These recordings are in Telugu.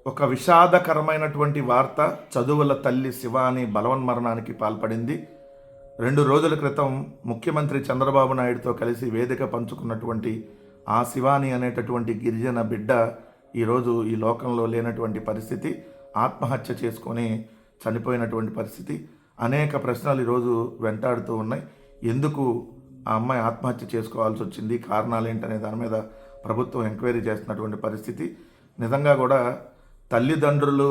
ఒక విషాదకరమైనటువంటి వార్త. చదువుల తల్లి శివాని బలవన్మరణానికి పాల్పడింది. 2 రోజుల క్రితం ముఖ్యమంత్రి చంద్రబాబు నాయుడుతో కలిసి వేదిక పంచుకున్నటువంటి ఆ శివాని అనేటటువంటి గిరిజన బిడ్డ ఈరోజు ఈ లోకంలో లేనటువంటి పరిస్థితి, ఆత్మహత్య చేసుకొని చనిపోయినటువంటి పరిస్థితి. అనేక ప్రశ్నలు ఈరోజు వెంటాడుతూ ఉన్నాయి. ఎందుకు ఆ అమ్మాయి ఆత్మహత్య చేసుకోవాల్సి వచ్చింది, కారణాలు ఏంటనే దాని మీద ప్రభుత్వం ఎంక్వైరీ చేస్తున్నటువంటి పరిస్థితి. నిజంగా కూడా తల్లిదండ్రులు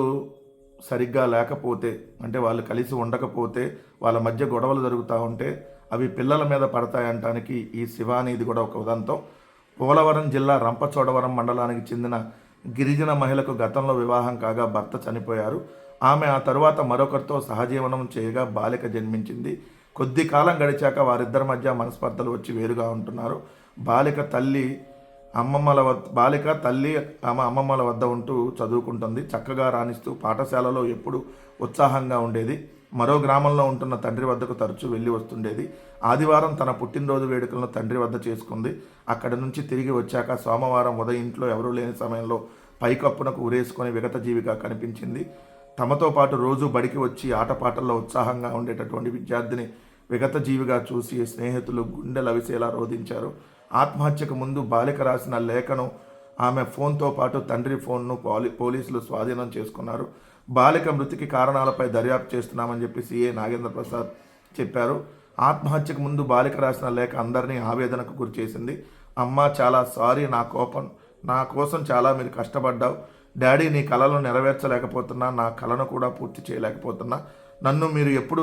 సరిగ్గా లేకపోతే, అంటే వాళ్ళు కలిసి ఉండకపోతే, వాళ్ళ మధ్య గొడవలు జరుగుతూ ఉంటే అవి పిల్లల మీద పడతాయంటానికి ఈ శివానీది కూడా ఒక ఉదంతం. పోలవరం జిల్లా రంపచోడవరం మండలానికి చెందిన గిరిజన మహిళకు గతంలో వివాహం కాగా భర్త చనిపోయారు. ఆమె ఆ తరువాత మరొకరితో సహజీవనం చేయగా బాలిక జన్మించింది. కొద్ది కాలం గడిచాక వారిద్దరి మధ్య మనస్పర్ధలు వచ్చి వేరుగా ఉంటున్నారు. బాలిక తల్లి అమ్మమ్మల వద్ద ఉంటూ చదువుకుంటుంది. చక్కగా రాణిస్తూ పాఠశాలలో ఎప్పుడు ఉత్సాహంగా ఉండేది. మరో గ్రామంలో ఉంటున్న తండ్రి వద్దకు తరచూ వెళ్ళి వస్తుండేది. ఆదివారం తన పుట్టినరోజు వేడుకలను తండ్రి వద్ద చేసుకుంది. అక్కడి నుంచి తిరిగి వచ్చాక సోమవారం ఉదయం ఇంట్లో ఎవరూ లేని సమయంలో పైకప్పునకు ఉరేసుకొని విగతజీవిగా కనిపించింది. తమతో పాటు రోజు బడికి వచ్చి ఆటపాటల్లో ఉత్సాహంగా ఉండేటటువంటి విద్యార్థిని విగతజీవిగా చూసి స్నేహితులు గుండెలవిసేలా రోధించారు. ఆత్మహత్యకు ముందు బాలిక రాసిన లేఖను ఆమె ఫోన్తో పాటు తండ్రి ఫోన్ను పోలీసులు స్వాధీనం చేసుకున్నారు. బాలిక మృతికి కారణాలపై దర్యాప్తు చేస్తున్నామని చెప్పి సిఐ నాగేంద్ర ప్రసాద్ చెప్పారు. ఆత్మహత్యకు ముందు బాలిక రాసిన లేఖ అందరినీ ఆవేదనకు గురి చేసింది. అమ్మ, చాలా సారీ, నా కోసం చాలా మీరు కష్టపడ్డావు. డాడీ, నీ కళలను నెరవేర్చలేకపోతున్నా, నా కళను కూడా పూర్తి చేయలేకపోతున్నా. నన్ను మీరు ఎప్పుడూ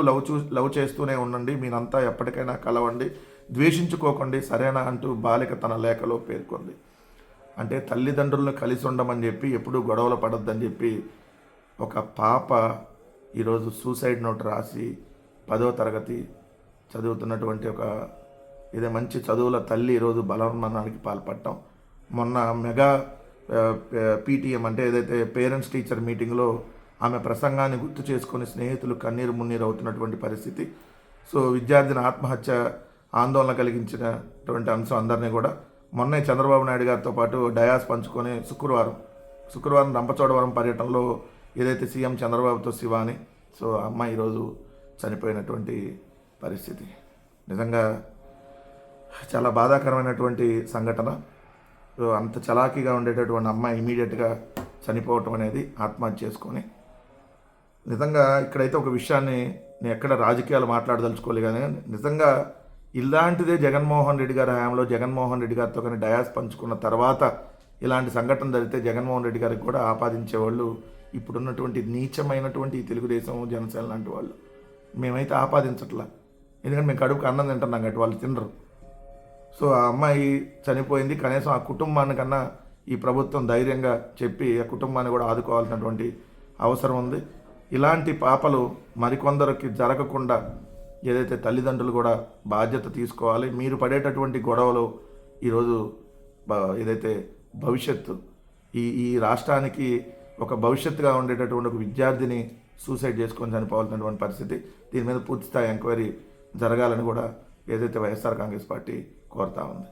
లవ్ చేస్తూనే ఉండండి. మీరంతా ఎప్పటికైనా కలవండి, ద్వేషించుకోకండి, సరేనా అంటూ బాలిక తన లేఖలో పేర్కొంది. అంటే తల్లిదండ్రులను కలిసి ఉండమని చెప్పి, ఎప్పుడూ గొడవలు పడొద్దని చెప్పి ఒక పాప ఈరోజు సూసైడ్ నోట్ రాసి 10వ తరగతి చదువుతున్నటువంటి ఇదే మంచి చదువుల తల్లి ఈరోజు బలవన్మరణానికి పాల్పడటం. మొన్న మెగా పీటీఎం అంటే ఏదైతే పేరెంట్స్ టీచర్ మీటింగ్లో ఆమె ప్రసంగాన్ని గుర్తు చేసుకొని స్నేహితులు కన్నీరు మున్నీరు అవుతున్నటువంటి పరిస్థితి. సో విద్యార్థిని ఆత్మహత్య ఆందోళన కలిగించినటువంటి అంశం అందరినీ కూడా మొన్నే చంద్రబాబు నాయుడు గారితో పాటు డయాస్ పంచుకొని శుక్రవారం రంపచోడవరం పర్యటనలో ఏదైతే సీఎం చంద్రబాబుతో శివాని, సో అమ్మాయి ఈరోజు చనిపోయినటువంటి పరిస్థితి నిజంగా చాలా బాధాకరమైనటువంటి సంఘటన. సో అంత చలాకీగా ఉండేటటువంటి అమ్మాయి ఇమీడియట్గా చనిపోవటం అనేది, ఆత్మహత్య చేసుకొని. నిజంగా ఇక్కడైతే ఒక విషయాన్ని నేను ఎక్కడ రాజకీయాలు మాట్లాడదలుచుకోలే, కానీ నిజంగా ఇలాంటిదే జగన్మోహన్ రెడ్డి గారి హయాంలో జగన్మోహన్ రెడ్డి గారితో కానీ డయాస్ పంచుకున్న తర్వాత ఇలాంటి సంఘటన జరిగితే జగన్మోహన్ రెడ్డి గారికి కూడా ఆపాదించేవాళ్ళు ఇప్పుడున్నటువంటి నీచమైనటువంటి తెలుగుదేశం, జనసేన లాంటి వాళ్ళు. మేమైతే ఆపాదించట్లా, ఎందుకంటే మేము కడుపుకి అన్నం తింటున్నాం కాబట్టి వాళ్ళు తినరు. సో ఆ అమ్మాయి చనిపోయింది, కనీసం ఆ కుటుంబానికన్నా ఈ ప్రభుత్వం ధైర్యంగా చెప్పి ఆ కుటుంబాన్ని కూడా ఆదుకోవాల్సినటువంటి అవసరం ఉంది. ఇలాంటి పాపలు మరికొందరికి జరగకుండా ఏదైతే తల్లిదండ్రులు కూడా బాధ్యత తీసుకోవాలి. మీరు పడేటటువంటి గొడవలు ఈరోజు ఏదైతే భవిష్యత్తు ఈ రాష్ట్రానికి ఒక భవిష్యత్తుగా ఉండేటటువంటి ఒక విద్యార్థిని సూసైడ్ చేసుకొని చనిపోవాల్సినటువంటి పరిస్థితి. దీని మీద పూర్తిస్థాయి ఎంక్వైరీ జరగాలని కూడా ఏదైతే వైఎస్ఆర్ కాంగ్రెస్ పార్టీ కోరుతా ఉంది.